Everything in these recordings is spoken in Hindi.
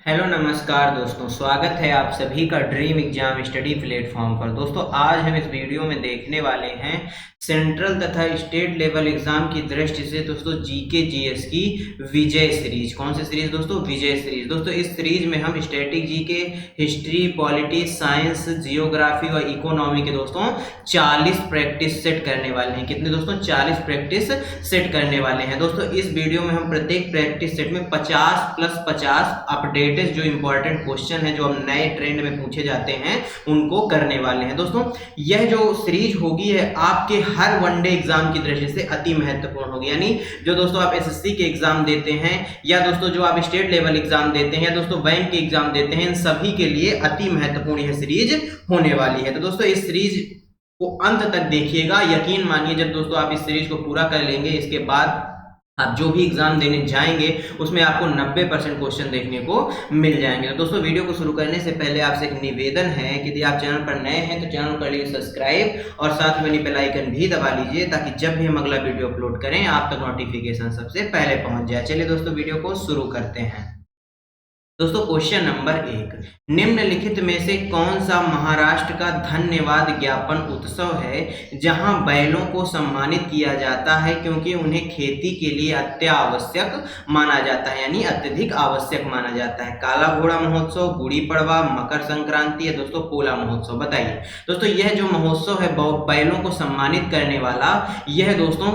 हेलो नमस्कार दोस्तों, स्वागत है आप सभी का ड्रीम एग्जाम स्टडी प्लेटफॉर्म पर। दोस्तों आज हम इस वीडियो में देखने वाले हैं सेंट्रल तथा स्टेट लेवल एग्जाम की दृष्टि से दोस्तों जीके जीएस की विजय सीरीज। कौन सी सीरीज दोस्तों? विजय सीरीज। दोस्तों इस सीरीज में हम static GK, history, polity, science, geography और इकोनॉमी के दोस्तों 40 प्रैक्टिस सेट करने वाले हैं। कितने दोस्तों? 40 प्रैक्टिस सेट करने वाले हैं। दोस्तों इस वीडियो में हम प्रत्येक प्रैक्टिस सेट में 50+50 अपडेट जो इंपॉर्टेंट क्वेश्चन है जो अब नए ट्रेंड में पूछे जाते हैं उनको करने वाले हैं। दोस्तों यह जो सीरीज होगी है आपके हर वनडे एग्जाम की दृष्टि से अति महत्वपूर्ण होगी। यानी जो दोस्तों आप एसएससी के एग्जाम देते हैं या दोस्तों जो आप स्टेट लेवल एग्जाम देते हैं या दोस्तों बैंक के एग्जाम देते हैं, इन सभी के लिए अति महत्वपूर्ण यह सीरीज होने वाली है। तो दोस्तों इस सीरीज को अंत तक देखिएगा। यकीन मानिए जब दोस्तों आप इस सीरीज को पूरा कर लेंगे, इसके बाद आप जो भी एग्जाम देने जाएंगे उसमें आपको 90% क्वेश्चन देखने को मिल जाएंगे। तो दोस्तों वीडियो को शुरू करने से पहले आपसे एक निवेदन है कि यदि आप चैनल पर नए हैं तो चैनल कर लीजिए सब्सक्राइब और साथ में बेल आइकन भी दबा लीजिए ताकि जब भी हम अगला वीडियो अपलोड करें आप तक नोटिफिकेशन सबसे पहले पहुंच जाए। चलिए दोस्तों वीडियो को शुरू करते हैं। दोस्तों क्वेश्चन नंबर 1, निम्नलिखित में से कौन सा महाराष्ट्र का धन्यवाद ज्ञापन उत्सव है जहां बैलों को सम्मानित किया जाता है क्योंकि उन्हें खेती के लिए अत्यावश्यक माना जाता है, यानी अत्यधिक आवश्यक माना जाता है? काला घोड़ा महोत्सव, गुड़ी पड़वा, मकर संक्रांति या दोस्तों पोला महोत्सव? बताइए दोस्तों यह जो महोत्सव है बैलों को सम्मानित करने वाला, यह दोस्तों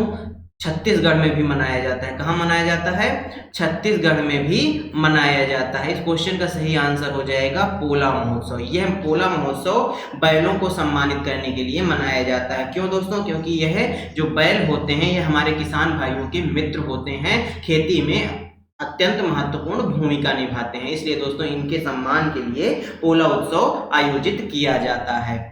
छत्तीसगढ़ में भी मनाया जाता है। कहाँ मनाया जाता है? छत्तीसगढ़ में भी मनाया जाता है। इस क्वेश्चन का सही आंसर हो जाएगा पोला महोत्सव। यह पोला महोत्सव बैलों को सम्मानित करने के लिए मनाया जाता है। क्यों दोस्तों? क्योंकि यह जो बैल होते हैं यह हमारे किसान भाइयों के मित्र होते हैं, खेती में अत्यंत महत्वपूर्ण भूमिका निभाते हैं, इसलिए दोस्तों इनके सम्मान के लिए पोला उत्सव आयोजित किया जाता है।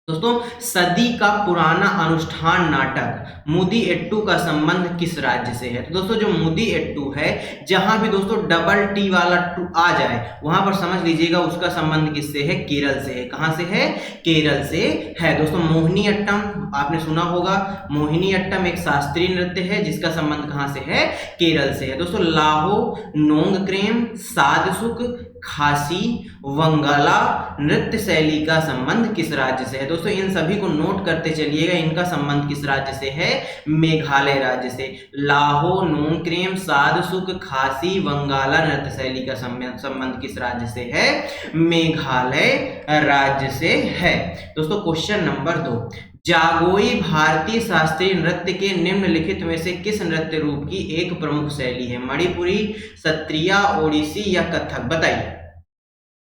दोस्तों सदी का पुराना अनुष्ठान नाटक मुदी एट्टू का संबंध किस राज्य से है? तो दोस्तों जो मुदी एट्टू है, जहां भी दोस्तों डबल टी वाला टू आ जाए वहां पर समझ लीजिएगा उसका संबंध किससे है? केरल से है। कहां से है? केरल से है। दोस्तों मोहिनी अट्टम आपने सुना होगा, मोहिनी अट्टम एक शास्त्रीय नृत्य है जिसका संबंध कहां से है? केरल से है। दोस्तों लाहो, नोंगक्रेम, सादसुक, खासी, वंगाला नृत्य शैली का संबंध किस राज्य से है? दोस्तों इन सभी को नोट करते चलिएगा, इनका संबंध किस राज्य से है? मेघालय राज्य से। लाहो, नोंगक्रेम, सादसुक, खासी, वंगाला नृत्य शैली का संबंध किस राज्य से है? मेघालय राज्य से है। दोस्तों क्वेश्चन नंबर 2, जागोई भारतीय शास्त्रीय नृत्य के निम्नलिखित में से किस नृत्य रूप की एक प्रमुख शैली है? मणिपुरी, सत्रिय, ओडिसी या कथक? बताइए।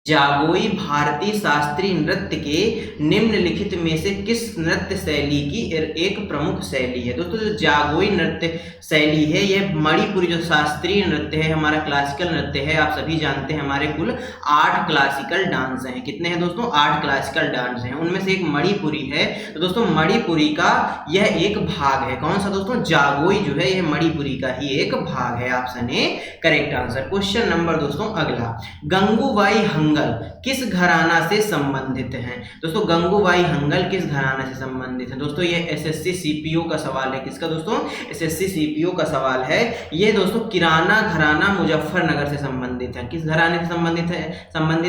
जागोई भारतीय शास्त्रीय नृत्य के निम्नलिखित में से किस नृत्य शैली की एक प्रमुख शैली है? दोस्तों जो जागोई नृत्य शैली है यह मणिपुरी जो शास्त्रीय नृत्य है, हमारा क्लासिकल नृत्य है। आप सभी जानते हैं हमारे कुल 8 क्लासिकल डांस हैं। कितने हैं दोस्तों? 8 क्लासिकल डांस हैं, उनमें से एक मणिपुरी है। तो दोस्तों मणिपुरी का यह एक भाग है। कौन सा दोस्तों? जागोई जो है यह मणिपुरी का ही एक भाग है। Option A correct answer. Question number दोस्तों अगला, गंगूबाई हंगल किस घराना से संबंधित हैं? दोस्तों गंगूबाई हंगल किस घराना से संबंधित है? दोस्तों ये एसएससी सीपीओ का सवाल है। किसका दोस्तों? एसएससी सीपीओ का सवाल है। ये दोस्तों किराना घराना मुजफ्फरनगर से संबंधित है। किस घराने से संबंधित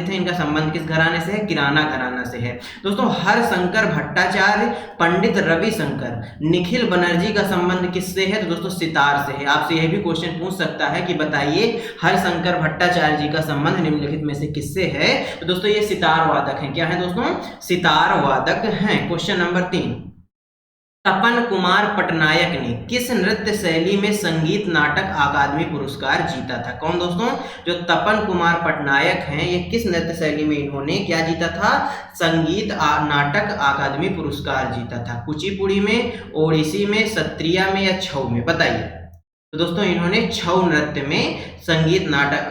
है? इनका संबंध किस घराने से है? किराना घराना से है। दोस्तों हरशंकर भट्टाचार्य, पंडित रविशंकर, निखिल बनर्जी का संबंध किससे है? तो दोस्तों सितार से है। आपसे यह भी क्वेश्चन पूछ सकता है कि बताइए हरशंकर भट्टाचार्य जी का संबंध निम्नलिखित में से किससे है? तो दोस्तों ये सितार वादक हैं। क्या है दोस्तों? सितार वादक हैं। क्वेश्चन नंबर 3, तपन कुमार पटनायक ने किस नृत्य शैली में संगीत नाटक अकादमी पुरस्कार जीता था? कौन दोस्तों? जो तपन कुमार पटनायक हैं ये किस नृत्य शैली में इन्होंने क्या जीता था? संगीत नाटक अकादमी पुरस्कार जीता था। कुचिपुड़ी में, ओडिसी में, सत्रिया में या छऊ में? बताइए। तो दोस्तों इन्होंने छऊ नृत्य में संगीत नाटक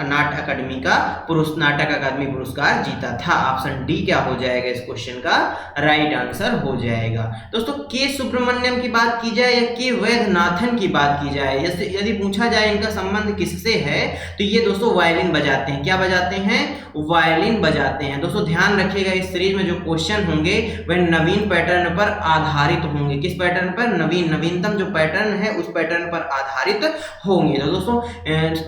अकादमी पुरस्कार जीता था। ऑप्शन डी क्या हो जाएगा इस क्वेश्चन का राइट आंसर हो जाएगा। दोस्तों के सुब्रमण्यम की बात की जाए या के वैद्यनाथन की बात की जाए, यदि पूछा जाए इनका संबंध किससे है तो ये दोस्तों वायलिन बजाते हैं। क्या बजाते हैं? वायलिन बजाते हैं। दोस्तों ध्यान रखिएगा इस सीरीज में जो क्वेश्चन होंगे वह नवीन पैटर्न पर आधारित होंगे। किस पैटर्न पर? नवीनतम जो पैटर्न है उस पैटर्न पर आधारित होंगे। तो दोस्तों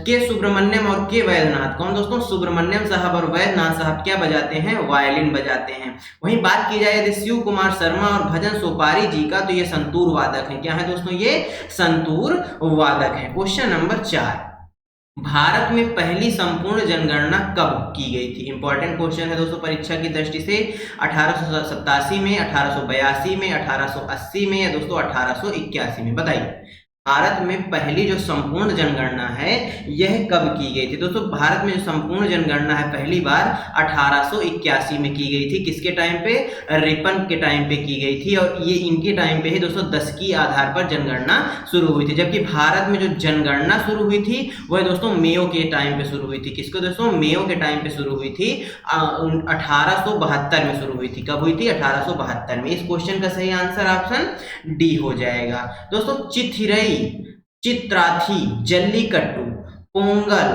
के सुब्रमण्यम और के वैद्यनाथ, कौन दोस्तों? सुब्रमण्यम साहब और वैद्यनाथ साहब क्या बजाते हैं? वायलिन बजाते हैं। वहीं बात की जाए यदि शिव कुमार शर्मा और भजन सोपारी जी का, तो ये संतूर वादक है। क्या है दोस्तों? ये संतूर वादक है। क्वेश्चन नंबर 4, भारत में पहली संपूर्ण जनगणना कब की गई थी? इंपॉर्टेंट क्वेश्चन है दोस्तों परीक्षा की दृष्टि से। 1887 में, 1882 में, 1880 में या दोस्तों 1881 में? बताइए भारत में पहली जो संपूर्ण जनगणना है यह कब की गई थी? दोस्तों भारत में जो संपूर्ण जनगणना है पहली बार 1881 में की गई थी। किसके टाइम पे? रिपन के टाइम पे की गई थी, और ये इनके टाइम पे ही दोस्तों दशकीय आधार पर जनगणना शुरू हुई थी। जबकि भारत में जो जनगणना शुरू हुई थी वह दोस्तों मेयो के टाइम पे शुरू हुई थी। किसको दोस्तों? मेयो के टाइम पे शुरू हुई थी। 1872 में शुरू हुई थी। कब हुई थी? 1872 में। इस क्वेश्चन का सही आंसर ऑप्शन डी हो जाएगा। दोस्तों चिथिरई, चित्राथी, जल्लीकट्टू, पोंगल,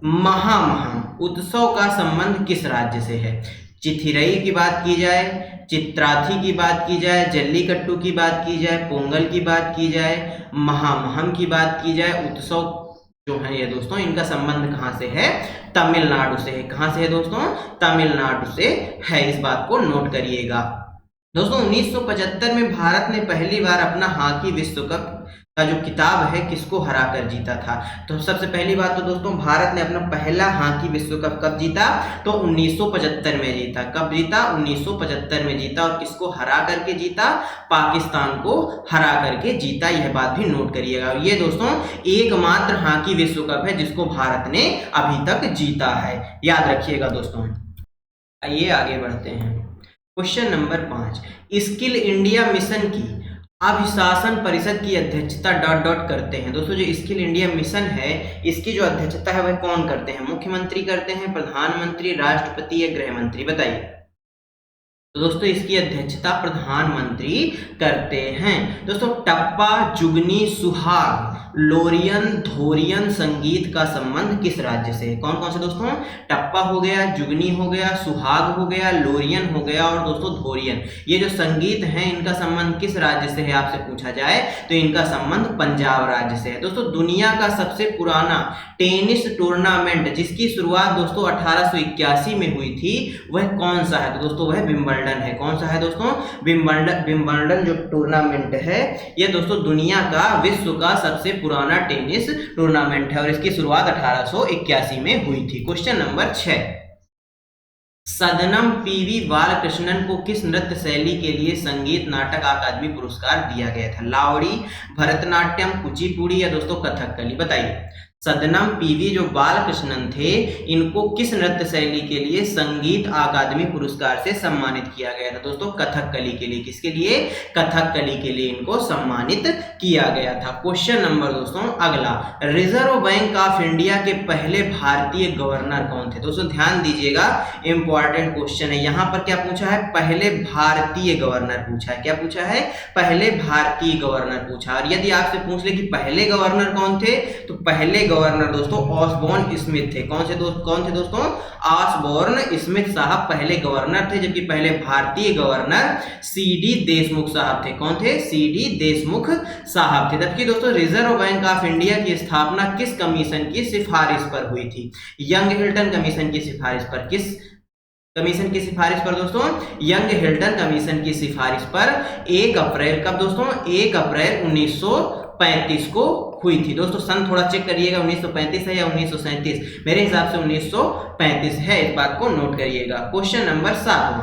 महामहम उत्सव का संबंध किस राज्य से है? चिथिरई की बात की जाए, चित्राथी की बात की जाए, जल्लीकट्टू की बात की जाए, पोंगल की बात की जाए, महामहम की बात की जाए, उत्सव जो है ये दोस्तों इनका संबंध कहां से है? तमिलनाडु से है। कहां से है दोस्तों? तमिलनाडु से है। इस बात को नोट करिएगा। दोस्तों 1975 में भारत ने पहली बार अपना हॉकी विश्व कप का जो किताब है किसको हराकर जीता था? तो सबसे पहली बात तो दोस्तों भारत ने अपना पहला हॉकी विश्व कप कब जीता? तो 1975 में जीता। कब जीता? 1975 में जीता। और किसको हरा करके जीता? पाकिस्तान को हरा करके जीता। यह बात भी नोट करिएगा। ये दोस्तों एकमात्र हॉकी विश्व कप है जिसको भारत ने अभी तक जीता है, याद रखिएगा दोस्तों। आइए आगे बढ़ते हैं। Question number 5, skill India mission की अभिशासन परिषद की अध्यक्षता डॉट डॉट करते हैं। दोस्तों जो स्किल इंडिया मिशन है इसकी जो अध्यक्षता है वह कौन करते हैं? मुख्यमंत्री करते हैं, प्रधानमंत्री, राष्ट्रपति या गृह मंत्री? बताइए। तो दोस्तों इसकी अध्यक्षता प्रधानमंत्री करते हैं। दोस्तों टप्पा, जुगनी, सुहाग, लोरियन, धोरियन संगीत का संबंध किस राज्य से है? कौन कौन से दोस्तों? टप्पा हो गया, जुगनी हो गया, सुहाग हो गया, लोरियन हो गया और दोस्तों धोरियन। ये जो संगीत है इनका संबंध किस राज्य से है आपसे पूछा जाए तो इनका संबंध पंजाब राज्य से है। दोस्तों दुनिया का सबसे पुराना टेनिस टूर्नामेंट जिसकी शुरुआत दोस्तों 1881 में हुई थी वह कौन सा है? तो दोस्तों वह विंबलडन है। कौन सा है दोस्तों? विंबलडन जो टूर्नामेंट है यह दोस्तों दुनिया का विश्व का सबसे पुराना टेनिस टूर्नामेंट है और इसकी शुरुआत 1881 में हुई थी। क्वेश्चन नंबर 6, सदनम पीवी बालकृष्णन को किस नृत्य शैली के लिए संगीत नाटक अकादमी पुरस्कार दिया गया था? लावड़ी, भरतनाट्यम, कुचिपुड़ी या दोस्तों कथकली? बताइए। सदनम पीवी जो बालकृष्णन थे इनको किस नृत्य शैली के लिए संगीत अकादमी पुरस्कार से सम्मानित किया गया था? दोस्तों कथकली के लिए। किसके लिए? कथकली के लिए इनको सम्मानित किया गया था। क्वेश्चन नंबर दोस्तों अगला, रिजर्व बैंक ऑफ इंडिया के पहले भारतीय गवर्नर कौन थे? दोस्तों ध्यान दीजिएगा, इंपॉर्टेंट क्वेश्चन है। यहाँ पर क्या पूछा है? पहले भारतीय गवर्नर पूछा है। क्या पूछा है? पहले भारतीय गवर्नर पूछा। और यदि आपसे पूछ ले कि पहले गवर्नर कौन थे तो पहले गवर्नर दोस्तों ऑसबोर्न स्मिथ थे। कौन थे दोस्तों? ऑसबोर्न स्मिथ साहब पहले गवर्नर थे, जबकि पहले भारतीय गवर्नर सीडी देशमुख साहब थे। कौन थे? सीडी देशमुख साहब थे। जबकि दोस्तों रिजर्व बैंक ऑफ इंडिया की स्थापना किस कमीशन की सिफारिश पर हुई थी? यंग हिल्टन कमीशन की सिफारिश पर। किस कमीशन की सिफारिश पर दोस्तों? यंग हिल्टन कमीशन की सिफारिश पर 1 अप्रैल, कब दोस्तों? 1 अप्रैल 1935 को हुई थी। दोस्तों सन थोड़ा चेक करिएगा, 1935 है या 1937? मेरे हिसाब से 1935 है, इस बात को नोट करिएगा। क्वेश्चन नंबर 7,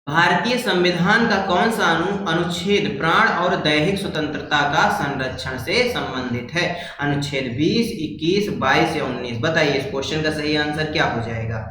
भारतीय संविधान का कौन सा अनुच्छेद प्राण और दैहिक स्वतंत्रता का संरक्षण से संबंधित है? अनुच्छेद 20, 21, 22 या 19? बताइए इस क्वेश्चन का सही आंसर क्या हो जाएगा?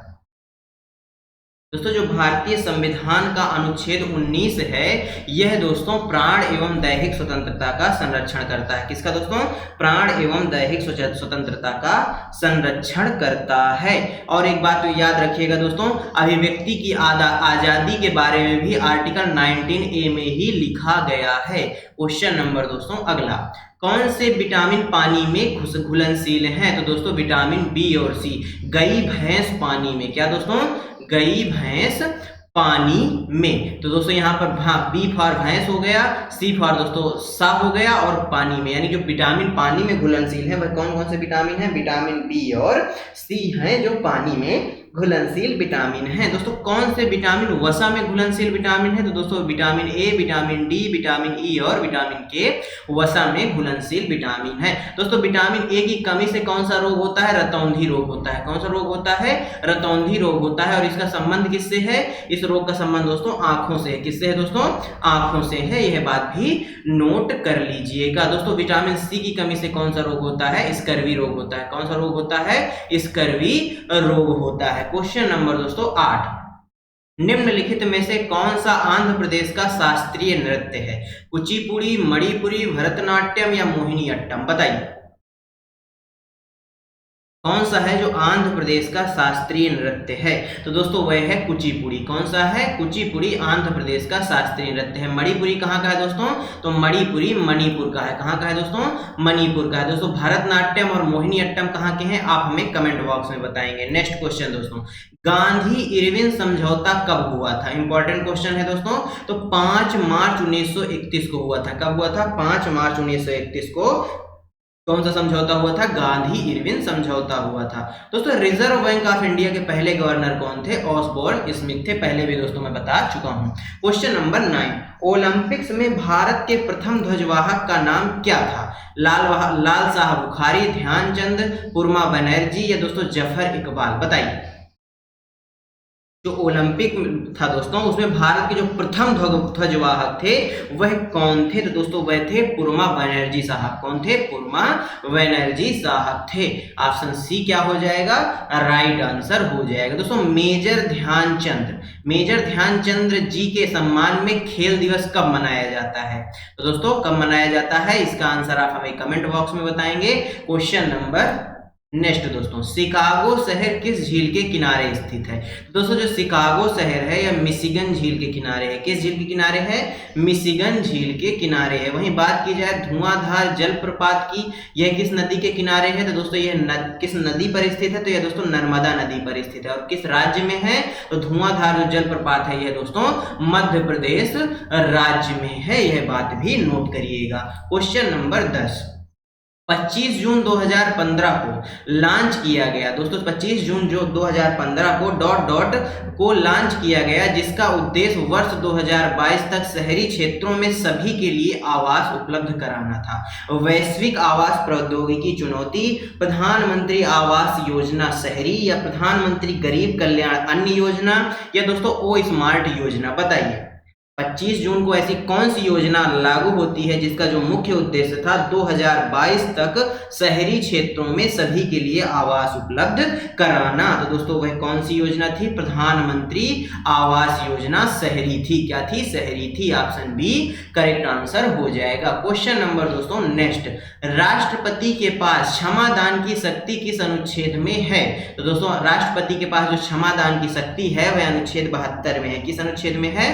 दोस्तों जो भारतीय संविधान का अनुच्छेद 19 है यह दोस्तों प्राण एवं दैहिक स्वतंत्रता का संरक्षण करता है। किसका दोस्तों? प्राण एवं दैहिक स्वतंत्रता का संरक्षण करता है। और एक बात तो याद रखिएगा दोस्तों, अभिव्यक्ति की आजादी के बारे में भी आर्टिकल 19A में ही लिखा गया है। क्वेश्चन नंबर दोस्तों अगला, कौन से विटामिन पानी में घुलनशील हैं? तो दोस्तों विटामिन बी और सी। गई भैंस पानी में, क्या दोस्तों? गई भैंस पानी में। तो दोस्तों यहाँ पर बी फॉर भैंस हो गया, सी फॉर दोस्तों सांप हो गया, और पानी में, यानी जो विटामिन पानी में घुलनशील है वह कौन कौन से विटामिन है? विटामिन बी और सी हैं जो पानी में घुलनशील विटामिन है। दोस्तों कौन से विटामिन वसा में घुलनशील विटामिन है? तो दोस्तों vitamin A, vitamin D, vitamin E और विटामिन के वसा में घुलनशील विटामिन है। दोस्तों विटामिन ए की कमी से कौन सा रोग होता है? रतौंधी रोग होता है। कौन सा रोग होता है? रतौंधी रोग होता है। और इसका संबंध किससे है? इस रोग का संबंध दोस्तों आंखों से है। किससे है दोस्तों? आंखों से है। यह बात भी नोट कर लीजिएगा। दोस्तों विटामिन सी की कमी से कौन सा रोग होता है? स्कर्वी रोग होता है। कौन सा रोग होता है? स्कर्वी रोग होता है। क्वेश्चन नंबर दोस्तों 8, निम्नलिखित में से कौन सा आंध्र प्रदेश का शास्त्रीय नृत्य है? कुचिपुड़ी, मणिपुरी, भरतनाट्यम या मोहिनीअट्टम? बताइए कौन सा है जो आंध्र प्रदेश का शास्त्रीय नृत्य है? तो दोस्तों वह है कुचिपुड़ी। कौन सा है? कुचिपुड़ी आंध्र प्रदेश का शास्त्रीय नृत्य है। मणिपुरी कहाँ का है दोस्तों? तो मणिपुरी मणिपुर का है। कहाँ का है दोस्तों? मणिपुर का है। दोस्तों भरतनाट्यम और मोहिनीअट्टम कहाँ के हैं? आप हमें कमेंट बॉक्स में बताएंगे। नेक्स्ट क्वेश्चन दोस्तों, गांधी इरविन समझौता कब हुआ था? इंपॉर्टेंट क्वेश्चन है दोस्तों। तो 5 मार्च 1931 को हुआ था। कब हुआ था? 5 मार्च 1931 को कौन सा समझौता हुआ था? गांधी इरविन समझौता हुआ था। दोस्तों रिजर्व बैंक ऑफ इंडिया के पहले गवर्नर कौन थे? ऑसबोर्न स्मिथ थे। पहले भी दोस्तों मैं बता चुका हूं। क्वेश्चन नंबर 9, ओलंपिक्स में भारत के प्रथम ध्वजवाहक का नाम क्या था? लाल साहब बुखारी, ध्यानचंद, पुरमा बनर्जी या दोस्तों जफर इकबाल? बताइए जो ओलंपिक था दोस्तों उसमें भारत के जो प्रथम ध्वजवाहक थे वह कौन थे? तो दोस्तों वह थे पुरमा बनर्जी साहब। कौन थे? पुरमा बनर्जी साहब थे। ऑप्शन सी क्या हो जाएगा? राइट आंसर हो जाएगा। दोस्तों मेजर ध्यानचंद जी के सम्मान में खेल दिवस कब मनाया जाता है? तो दोस्तों कब मनाया जाता है? इसका आंसर आप हमें कमेंट बॉक्स में बताएंगे। क्वेश्चन नंबर नेक्स्ट दोस्तों, शिकागो शहर किस झील के किनारे स्थित है? दोस्तों जो शिकागो शहर है यह मिशिगन झील के किनारे है। किस झील के किनारे है? मिशिगन झील के किनारे है। वहीं बात की जाए धुआंधार जलप्रपात की, यह किस नदी के किनारे है? तो दोस्तों यह किस नदी पर स्थित है? तो यह दोस्तों नर्मदा नदी पर स्थित है। और किस राज्य में है? तो धुआंधार जो जलप्रपात है यह दोस्तों मध्य प्रदेश राज्य में है। यह बात भी नोट करिएगा। क्वेश्चन नंबर 10, 25 जून 2015 को लॉन्च किया गया। दोस्तों 25 जून जो 2015 को को लॉन्च किया गया, जिसका उद्देश्य वर्ष 2022 तक शहरी क्षेत्रों में सभी के लिए आवास उपलब्ध कराना था। वैश्विक आवास प्रौद्योगिकी चुनौती, प्रधानमंत्री आवास योजना शहरी या प्रधानमंत्री गरीब कल्याण अन्न योजना या दोस्तों ओ स्मार्ट योजना? बताइए 25 जून को ऐसी कौन सी योजना लागू होती है जिसका जो मुख्य उद्देश्य था 2022 तक शहरी क्षेत्रों में सभी के लिए आवास उपलब्ध कराना? तो दोस्तों वह कौन सी योजना थी? प्रधानमंत्री आवास योजना शहरी थी। क्या थी? शहरी थी। ऑप्शन बी करेक्ट आंसर हो जाएगा। क्वेश्चन नंबर दोस्तों नेक्स्ट, राष्ट्रपति के पास क्षमादान की शक्ति किस अनुच्छेद में है? तो दोस्तों राष्ट्रपति के पास जो क्षमादान की शक्ति है वह अनुच्छेद 72 में है। किस अनुच्छेद में है?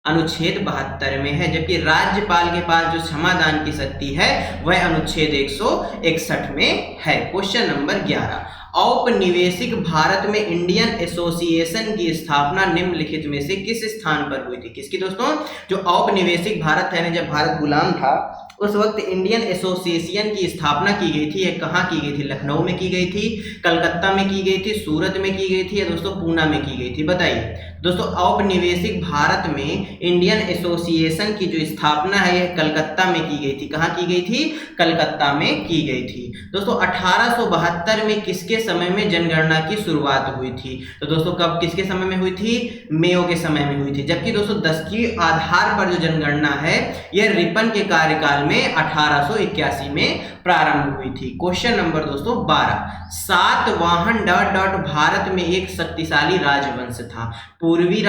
अनुच्छेद 72 में है। जबकि राज्यपाल के पास जो क्षमादान की शक्ति है वह अनुच्छेद 161 में है। क्वेश्चन नंबर 11, औपनिवेशिक भारत में इंडियन एसोसिएशन की स्थापना निम्नलिखित में से किस स्थान पर हुई थी? किसकी दोस्तों? जो औपनिवेशिक भारत है ना, जब भारत गुलाम था उस वक्त इंडियन एसोसिएशन की स्थापना की गई थी। यह कहाँ की गई थी? लखनऊ में की गई थी, कलकत्ता में की गई थी, सूरत में की गई थी या दोस्तों पूना में की गई थी? बताइए दोस्तों औपनिवेशिक भारत में इंडियन एसोसिएशन की जो स्थापना है यह कलकत्ता में की गई थी। कहाँ की गई थी? कलकत्ता में की गई थी। दोस्तों 1872 में किसके समय में जनगणना की शुरुआत हुई थी? तो दोस्तों कब किसके समय में हुई थी? मेयो के समय में हुई थी। जबकि दोस्तों 10 की आधार पर जो जनगणना है यह रिपन के कार्यकाल में 1881 में प्रारंभ हुई थी। क्वेश्चन नंबर दोस्तों 12, सातवाहन भारत में एक शक्तिशाली राजवंश था। पूर्वी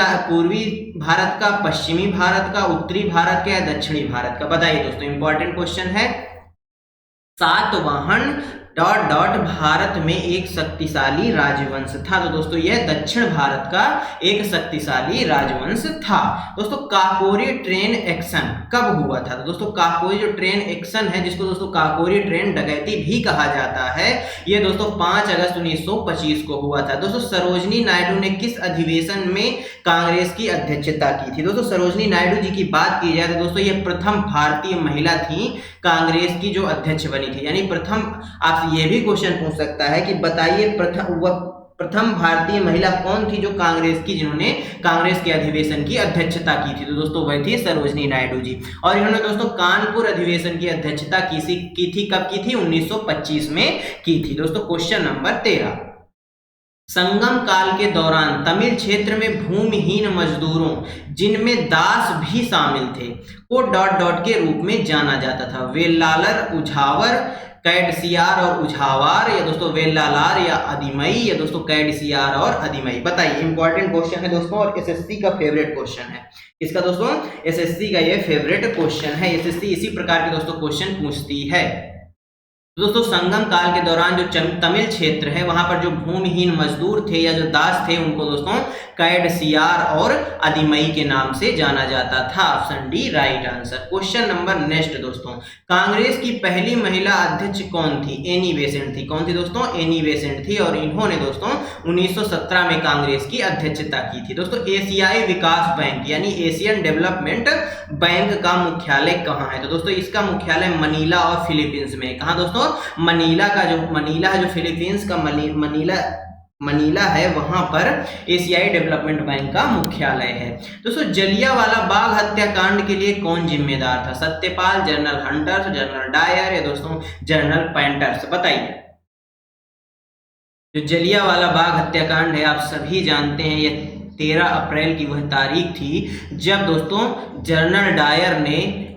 भारत का, पश्चिमी भारत का, उत्तरी भारत का या दक्षिणी भारत का? बताइए दोस्तों इंपॉर्टेंट क्वेश्चन है। सातवाहन डॉट डॉट भारत में एक शक्तिशाली राजवंश था। तो दोस्तों यह दक्षिण भारत का एक शक्तिशाली राजवंश था। दोस्तों काकोरी ट्रेन एक्शन कब हुआ था? तो दोस्तों काकोरी जो ट्रेन एक्शन है, जिसको दोस्तों काकोरी ट्रेन डकैती भी कहा जाता है, यह दोस्तों 5 अगस्त 1925 को हुआ था। दोस्तों सरोजनी नायडू ने किस अधिवेशन में कांग्रेस की अध्यक्षता की थी? दोस्तों सरोजनी नायडू जी की बात की जाए तो दोस्तों यह प्रथम भारतीय महिला थी कांग्रेस की जो अध्यक्ष बनी थी, यानी प्रथम। आपसे यह भी क्वेश्चन पूछ सकता है कि बताइए प्रथम भारतीय महिला कौन थी जो कांग्रेस की, जिन्होंने कांग्रेस के अधिवेशन की अध्यक्षता की थी? तो दोस्तों वह थी सरोजनी नायडू जी। और इन्होंने दोस्तों कानपुर अधिवेशन की अध्यक्षता की थी। कब की थी? 1925 में की थी। दोस्तों क्वेश्चन नंबर 13, संगम काल के दौरान तमिल क्षेत्र में भूमिहीन मजदूरों, जिनमें दास भी शामिल थे, को डॉट डॉट के रूप में जाना जाता था। वेल्लालर, उझावर, कैडसियार और उझावार, या दोस्तों वेल्लालार या अधिमई, या दोस्तों कैडसियार और अधिमई। बताइए, इंपॉर्टेंट क्वेश्चन है दोस्तों और एसएससी का फेवरेट क्वेश्चन है। इसका दोस्तों एसएससी का ये फेवरेट क्वेश्चन है। एसएससी इसी प्रकार के दोस्तों क्वेश्चन पूछती है। दोस्तों संगम काल के दौरान जो तमिल क्षेत्र है वहां पर जो भूमिहीन मजदूर थे या जो दास थे, उनको दोस्तों कैडसियार और अधिमई के नाम से जाना जाता था। Option D right answer. Question number next दोस्तों, कांग्रेस की पहली महिला अध्यक्ष कौन थी? एनी बेसेंट थी। कौन थी दोस्तों? एनी बेसेंट थी। और इन्होंने दोस्तों 1917 में कांग्रेस की अध्यक्षता की थी। दोस्तों एशियाई विकास बैंक यानी एशियन डेवलपमेंट बैंक का मुख्यालय कहाँ है? तो दोस्तों इसका मुख्यालय मनीला और फिलीपींस में। कहाँ दोस्तों? मनीला है जो फिलीपींस का मनीला है, वहां पर एशियाई डेवलपमेंट बैंक का मुख्यालय है। दोस्तों जलियांवाला बाग हत्याकांड के लिए कौन जिम्मेदार था? Satyapal, general Hunters, general Dyer, या दोस्तों जनरल पैंटर्स? बताइए। जो जलियांवाला बाग हत्याकांड है आप सभी जानते हैं, यह 13 अप्रैल की वह तारीख थी जब दोस्तों जनरल डायर ने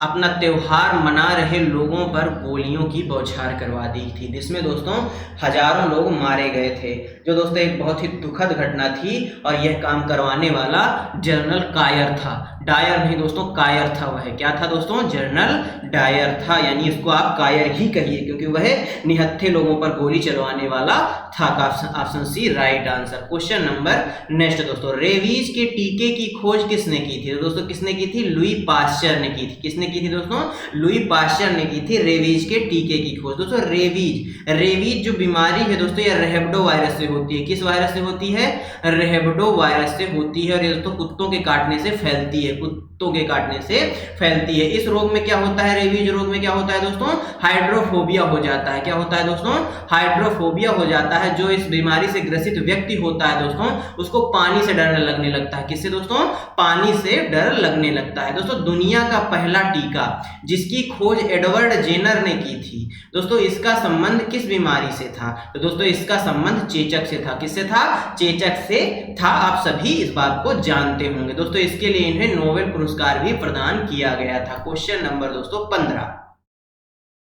अपना त्योहार मना रहे लोगों पर गोलियों की बौछार करवा दी थी, जिसमें दोस्तों हजारों लोग मारे गए थे, जो दोस्तों एक बहुत ही दुखद घटना थी। और यह काम करवाने वाला जनरल कायर था, डायर नहीं दोस्तों, कायर था। वह क्या था दोस्तों? जनरल डायर था, यानी इसको आप कायर ही कहिए क्योंकि वह निहत्थे लोगों पर गोली चलवाने वाला था। Option C right answer. Question number next दोस्तों, रेबीज के टीके की खोज किसने की थी? तो दोस्तों किसने की थी? लुई पाश्चर ने की थी। किसने की थी दोस्तों? लुई पाश्चर ने की थी रेबीज के टीके की खोज। दोस्तों रेबीज जो बीमारी है दोस्तों, यह रेहब्डो वायरस से होती है। किस वायरस से होती है? रेहब्डो वायरस से होती है। और ये दोस्तों कुत्तों के काटने से फैलती है, कुत्तों के काटने से फैलती है। इस रोग में क्या होता है? रेबीज रोग में क्या होता है दोस्तों? हाइड्रोफोबिया हो जाता है। क्या होता है दोस्तों? हाइड्रोफोबिया हो जाता है। जो इस बीमारी से ग्रसित व्यक्ति होता है दोस्तों, उसको पानी से डर लगने लगता है। किससे दोस्तों? पानी से डर लगने लगता है। दोस्तों दुनिया का पहला टीका जिसकी खोज एडवर्ड जेनर ने की थी दोस्तों, इसका संबंध किस बीमारी से था? तो दोस्तों इसका संबंध चेचक से था। किससे था? चेचक से था। आप सभी इस बात को जानते होंगे। दोस्तों इसके लिए इन्हें नोबेल पुरस्कार भी प्रदान किया गया था। क्वेश्चन नंबर दोस्तों 15,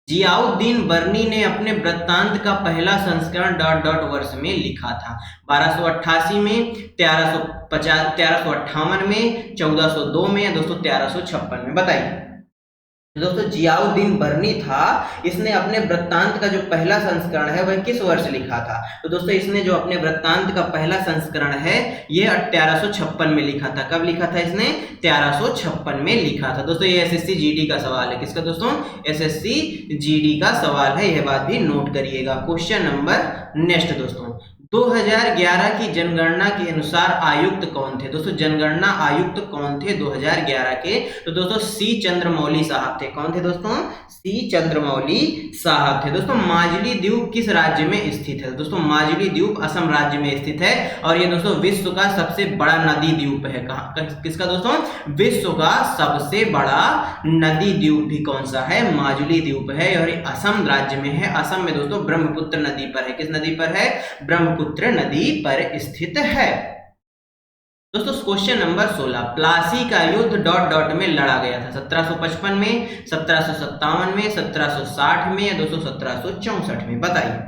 जियाउद्दीन बर्नी ने अपने वृत्तांत का पहला संस्करण डॉट डॉट वर्ष में लिखा था? 1288 में, 1358 में, 1402 में, या दोस्तों 1356 में? बताइए। दोस्तों जियाउद्दीन बर्नी था, इसने अपने वृत्तांत का जो पहला संस्करण है वह किस वर्ष लिखा था? तो दोस्तों इसने जो अपने वृत्तांत का पहला संस्करण है ये 1356 में लिखा था। कब लिखा था इसने? 1356 में लिखा था। दोस्तों ये एसएससी जीडी का सवाल है। किसका दोस्तों? एसएससी जीडी का सवाल है, यह बात भी नोट करिएगा। क्वेश्चन नंबर नेक्स्ट दोस्तों, 2011 की जनगणना के अनुसार आयुक्त कौन थे? दोस्तों जनगणना आयुक्त कौन थे 2011 के? तो दोस्तों सी चंद्रमौली साहब थे। कौन थे दोस्तों? सी चंद्रमौली साहब थे। दोस्तों माजुली द्वीप किस राज्य में स्थित है? दोस्तों माजुली द्वीप असम राज्य में स्थित है। और ये दोस्तों विश्व का सबसे बड़ा नदी द्वीप है। कहाँ? किसका दोस्तों? विश्व का सबसे बड़ा नदी द्वीप भी कौन सा है? माजुली द्वीप है। और ये असम राज्य में है। असम में दोस्तों ब्रह्मपुत्र नदी पर है। किस नदी पर है? ब्रह्मपुत्र नदी पर स्थित है। दोस्तों क्वेश्चन नंबर 16, प्लासी का युद्ध डॉट डॉट में लड़ा गया था? 1755 में, 1757 में, 1760 में, या दोस्तों 1764 में? बताइए।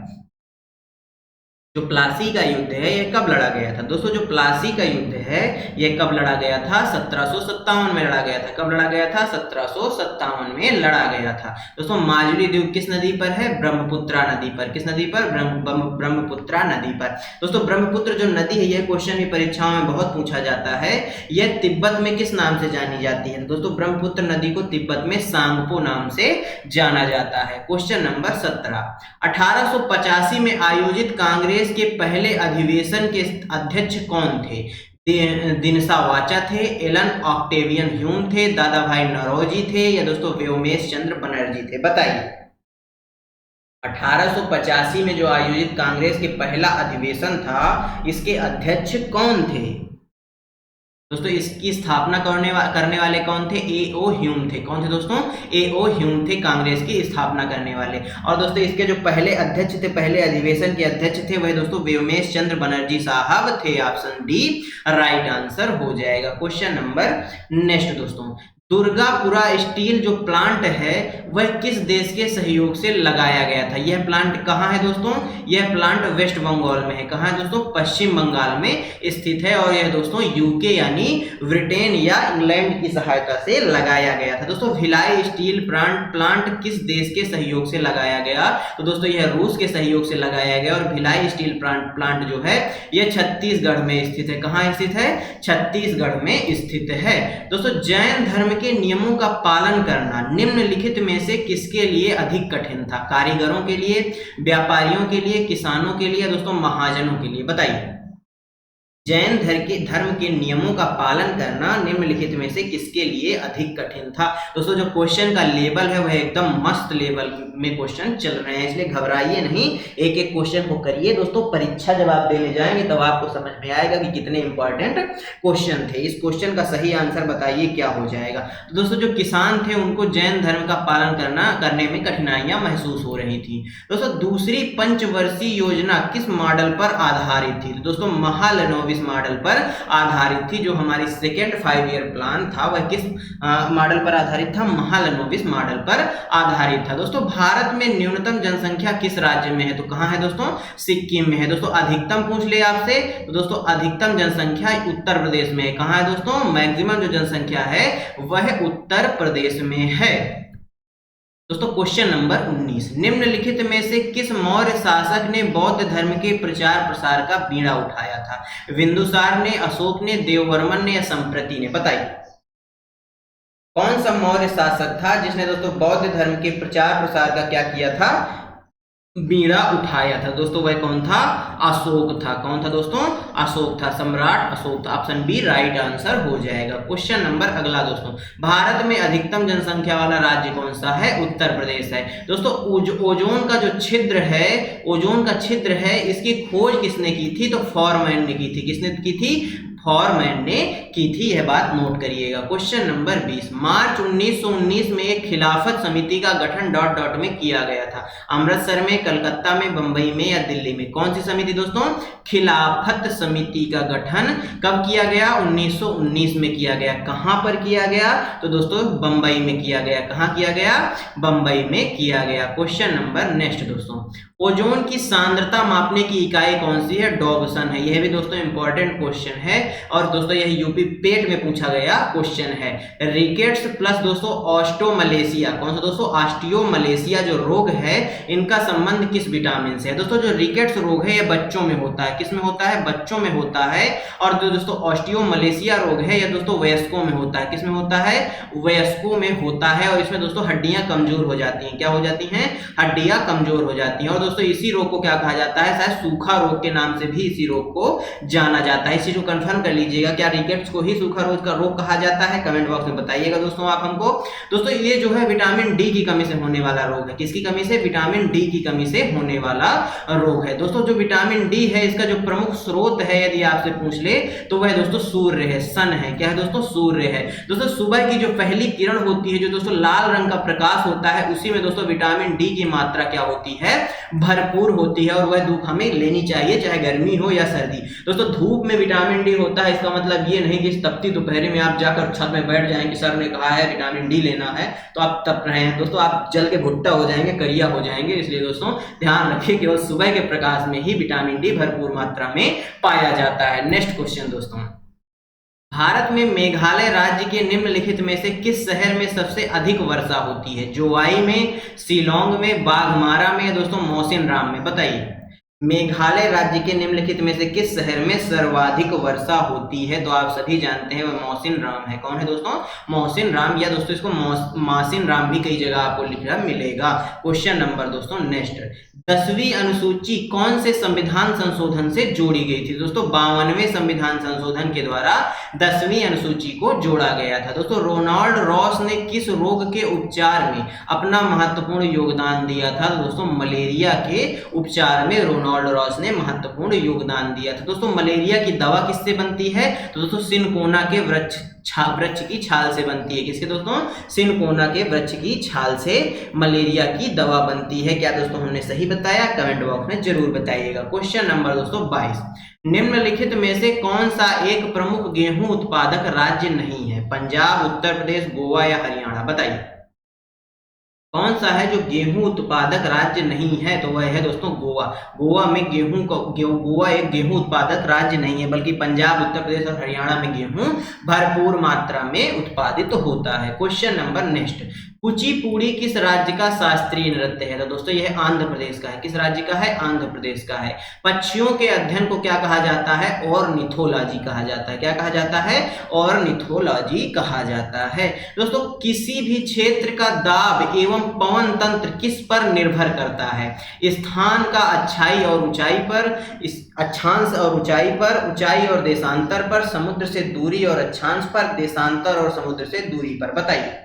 जो प्लासी का युद्ध है यह कब लड़ा गया था दोस्तों? जो प्लासी का युद्ध है यह कब लड़ा गया था? 1757 में लड़ा गया था। कब लड़ा गया था? 1757 में लड़ा गया था। दोस्तों माजुली द्वीप किस नदी पर है? ब्रह्मपुत्रा नदी पर। किस नदी पर? ब्रह्मपुत्रा नदी पर। दोस्तों ब्रह्मपुत्र जो नदी है यह क्वेश्चन भी परीक्षाओं में बहुत पूछा जाता है। यह तिब्बत में किस नाम से जानी जाती है? दोस्तों ब्रह्मपुत्र नदी को तिब्बत में सांगपो नाम से जाना जाता है। क्वेश्चन नंबर 17, 1885 में आयोजित कांग्रेस के पहले अधिवेशन के अध्यक्ष कौन थे? दिनसा वाचा थे, एलन ऑक्टेवियन ह्यूम थे, दादा भाई नौरोजी थे या दोस्तों व्योमेश चंद्र बनर्जी थे? बताइए। 1885 में जो आयोजित कांग्रेस के पहला अधिवेशन था इसके अध्यक्ष कौन थे? दोस्तों इसकी स्थापना करने वाले कौन थे? A.O. ह्यूम थे। कौन थे दोस्तों? A.O. ह्यूम थे कांग्रेस की स्थापना करने वाले। और दोस्तों इसके जो पहले अध्यक्ष थे, पहले अधिवेशन के अध्यक्ष थे, वह दोस्तों व्योमेश चंद्र बनर्जी साहब थे। ऑप्शन डी राइट आंसर हो जाएगा। क्वेश्चन नंबर नेक्स्ट दोस्तों, दुर्गापुरा स्टील जो प्लांट है वह किस देश के सहयोग से लगाया गया था? यह प्लांट कहाँ है दोस्तों? यह प्लांट वेस्ट बंगाल में है। कहाँ है दोस्तों? पश्चिम बंगाल में स्थित है। और यह दोस्तों यूके यानी ब्रिटेन या इंग्लैंड की सहायता से लगाया गया था। दोस्तों भिलाई स्टील प्लांट किस देश के सहयोग से लगाया गया? तो दोस्तों यह रूस के सहयोग से लगाया गया। और भिलाई स्टील प्लांट जो है यह छत्तीसगढ़ में स्थित है। कहाँ स्थित है? छत्तीसगढ़ में स्थित है। दोस्तों जैन धर्म के नियमों का पालन करना निम्नलिखित में से किसके लिए अधिक कठिन था? कारीगरों के लिए, व्यापारियों के लिए, किसानों के लिए, दोस्तों महाजनों के लिए? बताइए। जैन धर्म के नियमों का पालन करना निम्नलिखित में से किसके लिए अधिक कठिन था? दोस्तों जो क्वेश्चन का लेवल है वह एकदम मस्त लेवल में क्वेश्चन चल रहे हैं, इसलिए घबराइए नहीं, एक एक क्वेश्चन को करिए। दोस्तों परीक्षा जब आप देने जाएंगे तब आपको समझ में आएगा कि कितने इंपॉर्टेंट क्वेश्चन थे। इस क्वेश्चन का सही आंसर बताइए क्या हो जाएगा? तो दोस्तों जो किसान थे उनको जैन धर्म का पालन करने में कठिनाइयां महसूस हो रही थी। दोस्तों दूसरी पंचवर्षीय योजना किस मॉडल पर आधारित थी? दोस्तों महालनोबिस मॉडल पर आधारित थी। जो हमारी सेकेंड 5 ईयर प्लान था वह किस मॉडल पर आधारित था? महालनोबिस मॉडल पर आधारित था। दोस्तों भारत में न्यूनतम जनसंख्या किस राज्य में है? तो कहां है दोस्तों? सिक्किम में है। दोस्तों अधिकतम पूछ ले आपसे, तो दोस्तों अधिकतम जनसंख्या उत्तर प्रदेश में है। कहां है दोस्तों? मैक्सिमम जो जनसंख्या है वह उत्तर प्रदेश में है। दोस्तों क्वेश्चन नंबर 19, निम्नलिखित में से किस मौर्य शासक ने बौद्ध धर्म के प्रचार प्रसार का बीड़ा उठाया था? बिंदुसार ने, अशोक ने, देववर्मन ने या संप्रति ने? बताइए कौन सा मौर्य शासक था जिसने दोस्तों बौद्ध धर्म के प्रचार प्रसार का क्या किया था? बीड़ा उठाया था। दोस्तों वह कौन था? अशोक था। कौन था दोस्तों? अशोक था, सम्राट अशोक था। ऑप्शन बी राइट आंसर हो जाएगा। क्वेश्चन नंबर अगला दोस्तों, भारत में अधिकतम जनसंख्या वाला राज्य कौन सा है? उत्तर प्रदेश है। दोस्तों ओजोन का जो छिद्र है, ओजोन का छिद्र है, इसकी खोज किसने की थी? तो फॉरमैन ने की थी। किसने की थी? फॉरमैन ने की थी, यह बात नोट करिएगा। क्वेश्चन नंबर 20, मार्च 1919 में एक खिलाफत समिति का गठन ... में किया गया था। अमृतसर में, कलकत्ता में, बंबई में या दिल्ली में? कौन सी समिति दोस्तों? खिलाफत समिति का गठन कब किया गया? 1919 में किया गया। कहां पर किया गया? तो दोस्तों बंबई में किया गया। कहां किया गया? बंबई में किया गया। क्वेश्चन नंबर नेक्स्ट दोस्तों, ओजोन की सांद्रता मापने की इकाई कौन सी है? डॉबसन है। यह भी दोस्तों इंपॉर्टेंट क्वेश्चन है और दोस्तों यह यूपी पेट में पूछा गया क्वेश्चन है। रिकेट्स प्लस दोस्तों ऑस्टियोमलेशिया, कौन सा दोस्तों? ऑस्टियोमलेशिया जो रोग है इनका संबंध किस विटामिन से है? दोस्तों जो रिकेट्स रोग है यह बच्चों में होता है। किस में होता है? बच्चों में होता है। और जो दोस्तों ऑस्टियोमलेशिया रोग है यह दोस्तों वयस्कों में होता है। किस में होता है? वयस्कों में होता है। और इसमें दोस्तों हड्डियां कमजोर हो जाती हैं। क्या हो जाती हैं? हड्डियां कमजोर हो जाती हैं। और दोस्तों इसी रोग को क्या कहा जाता है? शायद सूखा रोग के नाम से भी इसी रोग को जाना जाता है। इसी को कंफर्म कर लीजिएगा, क्या रिकेट्स को ही सूखा रोग कहा जाता है? कमेंट बॉक्स में बताइएगा दोस्तों आप हमको। दोस्तों ये जो है विटामिन डी की कमी से होने वाला रोग है। किसकी कमी से? विटामिन डी की कमी से होने वाला रोग है। दोस्तों जो विटामिन डी है इसका जो प्रमुख स्रोत है यदि आपसे पूछ ले तो वह दोस्तों सूर्य है, सन है। क्या है दोस्तों? सूर्य है। दोस्तों सुबह की जो पहली किरण होती है, जो दोस्तों लाल रंग का प्रकाश होता है, उसी में दोस्तों विटामिन डी की मात्रा क्या होती है? भरपूर होती है और वह धूप हमें लेनी चाहिए, चाहे गर्मी हो या सर्दी। दोस्तों धूप में विटामिन डी होता है, इसका मतलब ये नहीं कि तपती दोपहर में आप जाकर छत में बैठ जाएंगे, सर ने कहा है विटामिन डी लेना है तो आप तप रहे हैं। दोस्तों आप जल के भुट्टा हो जाएंगे, करिया हो जाएंगे। इसलिए दोस्तों ध्यान रखिए केवल सुबह के प्रकाश में ही विटामिन डी भरपूर मात्रा में पाया जाता है। नेक्स्ट क्वेश्चन दोस्तों, भारत में मेघालय राज्य के निम्नलिखित में से किस शहर में सबसे अधिक वर्षा होती है? जोवाई में, शिलोंग में, बाघमारा में, दोस्तों मौसिनराम में? बताइए मेघालय राज्य के निम्नलिखित में से किस शहर में सर्वाधिक वर्षा होती है? तो आप सभी जानते हैं वह मौसिनराम है। कौन है दोस्तों? मौसिनराम, या दोस्तों इसको मासिनराम भी कई जगह आपको लिखना मिलेगा। क्वेश्चन नंबर दोस्तों नेक्स्ट, 10वीं अनुसूची कौन से संविधान संशोधन से जोड़ी गई थी? दोस्तों 52वें संविधान संशोधन के द्वारा 10वीं अनुसूची को जोड़ा गया था। दोस्तों रोनाल्ड रॉस ने किस रोग के उपचार में अपना महत्वपूर्ण योगदान दिया था? दोस्तों मलेरिया के उपचार में रोनाल्ड रॉस ने महत्वपूर्ण योगदान दिया था। दोस्तों मलेरिया की दवा किससे बनती है? तो दोस्तों सिनकोना के वृक्ष की छाल से बनती है। किसके दोस्तों? सिनकोना के वृक्ष की छाल से मलेरिया की दवा बनती है। क्या दोस्तों हमने सही बताया? कमेंट बॉक्स में जरूर बताइएगा। क्वेश्चन नंबर दोस्तों 22, निम्नलिखित में से कौन सा एक प्रमुख गेहूं उत्पादक राज्य नहीं है? पंजाब, उत्तर प्रदेश, गोवा या हरियाणा? बताइए कौन सा है जो गेहूं उत्पादक राज्य नहीं है? तो वह है दोस्तों गोवा। गोवा में गोवा एक गेहूं उत्पादक राज्य नहीं है, बल्कि पंजाब, उत्तर प्रदेश और हरियाणा में गेहूं भरपूर मात्रा में उत्पादित होता है। क्वेश्चन नंबर नेक्स्ट, कुचिपुड़ी किस राज्य का शास्त्रीय नृत्य है? तो दोस्तों यह आंध्र प्रदेश का है। किस राज्य का है? आंध्र प्रदेश का है। पक्षियों के अध्ययन को क्या कहा जाता है? ऑर्निथोलॉजी कहा जाता है। क्या कहा जाता है? ऑर्निथोलॉजी कहा जाता है। दोस्तों किसी भी क्षेत्र का दाब एवं पवन तंत्र किस पर निर्भर करता है? स्थान का अच्छाई और ऊंचाई पर, अक्षांश और ऊंचाई पर, ऊंचाई और देशांतर पर, समुद्र से दूरी और अक्षांश पर, देशांतर और समुद्र से दूरी पर? बताइए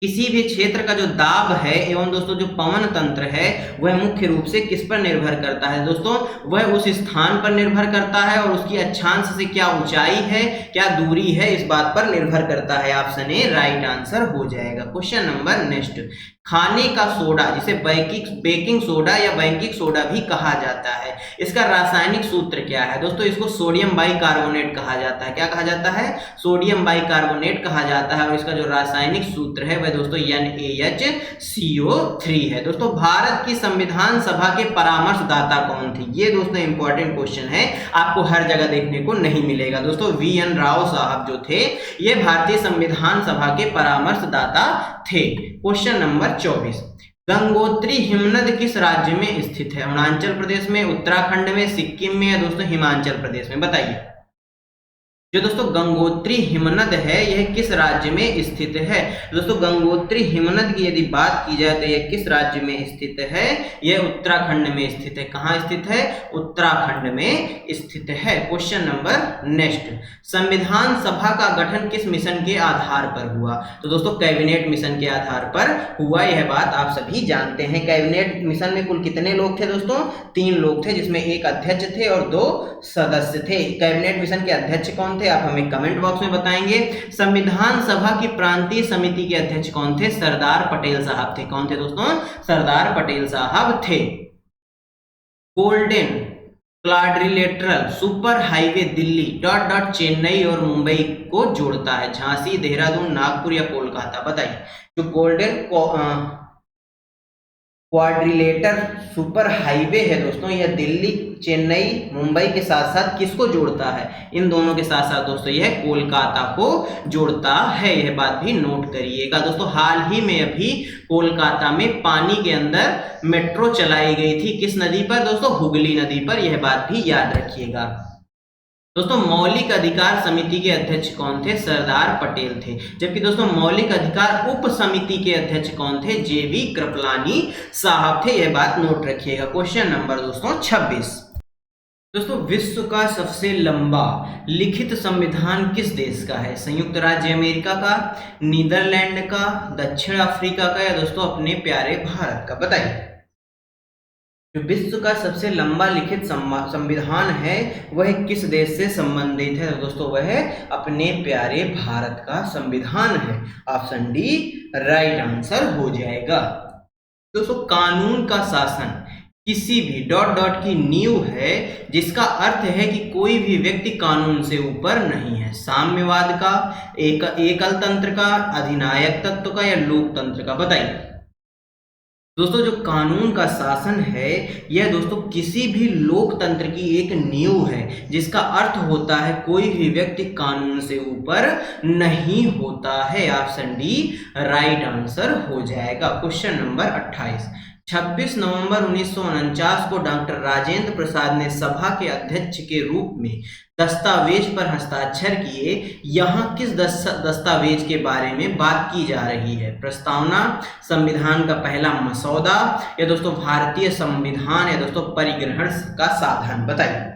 किसी भी क्षेत्र का जो दाब है एवं दोस्तों जो पवन तंत्र है वह मुख्य रूप से किस पर निर्भर करता है? दोस्तों वह उस स्थान पर निर्भर करता है और उसकी अक्षांश से क्या ऊंचाई है, क्या दूरी है, इस बात पर निर्भर करता है। ऑप्शन ए राइट आंसर हो जाएगा। क्वेश्चन नंबर नेक्स्ट, खाने का सोडा जिसे बेकिंग सोडा या बेकिंग सोडा भी कहा जाता है, इसका रासायनिक सूत्र क्या है? दोस्तों इसको सोडियम बाइकार्बोनेट कहा जाता है। क्या कहा जाता है? सोडियम बाइकार्बोनेट कहा जाता है। और इसका जो रासायनिक सूत्र है वह दोस्तों NaHCO3 है। दोस्तों भारत की संविधान सभा के परामर्शदाता कौन थे? ये दोस्तों इंपॉर्टेंट क्वेश्चन है, आपको हर जगह देखने को नहीं मिलेगा। दोस्तों VN राव साहब जो थे ये भारतीय संविधान सभा के परामर्शदाता थे। क्वेश्चन नंबर 24, गंगोत्री हिमनद किस राज्य में स्थित है? अरुणाचल प्रदेश में, उत्तराखंड में, सिक्किम में या दोस्तों हिमाचल प्रदेश में? बताइए जो दोस्तों गंगोत्री हिमनद है यह किस राज्य में स्थित है? दोस्तों गंगोत्री हिमनद की यदि बात की जाए तो यह किस राज्य में स्थित है? यह उत्तराखंड में स्थित है। कहाँ स्थित है? उत्तराखंड में स्थित है। क्वेश्चन नंबर नेक्स्ट, संविधान सभा का गठन किस मिशन के आधार पर हुआ? तो दोस्तों कैबिनेट मिशन के आधार पर हुआ, यह बात आप सभी जानते हैं। कैबिनेट मिशन में कुल कितने लोग थे दोस्तों? 3 लोग थे, जिसमें एक अध्यक्ष थे और 2 सदस्य थे। कैबिनेट मिशन के अध्यक्ष कौन थे? आप हमें कमेंट बॉक्स में बताएंगे। संविधान सभा की प्रांतीय समिति के अध्यक्ष कौन थे? सरदार पटेल साहब थे। कौन थे दोस्तों? सरदार पटेल साहब थे। Golden quadrilateral super highway Delhi Chennai और मुंबई को जोड़ता है। झांसी, देहरादून, नागपुर या कोलकाता? बताइए जो गोल्डन क्वाड्रिलेटर सुपर हाईवे है दोस्तों यह दिल्ली, चेन्नई, मुंबई के साथ साथ किसको जोड़ता है? इन दोनों के साथ साथ दोस्तों यह कोलकाता को जोड़ता है। यह बात भी नोट करिएगा। दोस्तों हाल ही में अभी कोलकाता में पानी के अंदर मेट्रो चलाई गई थी। किस नदी पर दोस्तों? हुगली नदी पर। यह बात भी याद रखिएगा। दोस्तों मौलिक अधिकार समिति के अध्यक्ष कौन थे? सरदार पटेल थे। जबकि दोस्तों मौलिक अधिकार उप समिति के अध्यक्ष कौन थे? JV कृपलानी साहब थे। यह बात नोट रखिएगा। क्वेश्चन नंबर दोस्तों 26, दोस्तों विश्व का सबसे लंबा लिखित संविधान किस देश का है? संयुक्त राज्य अमेरिका का, नीदरलैंड का, दक्षिण अफ्रीका का या दोस्तों अपने प्यारे भारत का? बताइए जो विश्व का सबसे लंबा लिखित संविधान है वह किस देश से संबंधित है? दोस्तों वह अपने प्यारे भारत का संविधान है। ऑप्शन डी राइट आंसर हो जाएगा। दोस्तों कानून का शासन किसी भी डॉट डॉट की नींव है, जिसका अर्थ है कि कोई भी व्यक्ति कानून से ऊपर नहीं है। साम्यवाद का, एकल तंत्र का, अधिनायक तत्व का या लोकतंत्र का, बताइए दोस्तों। जो कानून का शासन है यह दोस्तों किसी भी लोकतंत्र की एक नींव है, जिसका अर्थ होता है कोई भी व्यक्ति कानून से ऊपर नहीं होता है। ऑप्शन डी राइट आंसर हो जाएगा। क्वेश्चन नंबर 28, 26 नवंबर 1949 को डॉक्टर राजेंद्र प्रसाद ने सभा के अध्यक्ष के रूप में दस्तावेज पर हस्ताक्षर किए। यहाँ किस दस्तावेज के बारे में बात की जा रही है? प्रस्तावना, संविधान का पहला मसौदा या दोस्तों भारतीय संविधान या दोस्तों परिग्रहण का साधन, बताइए।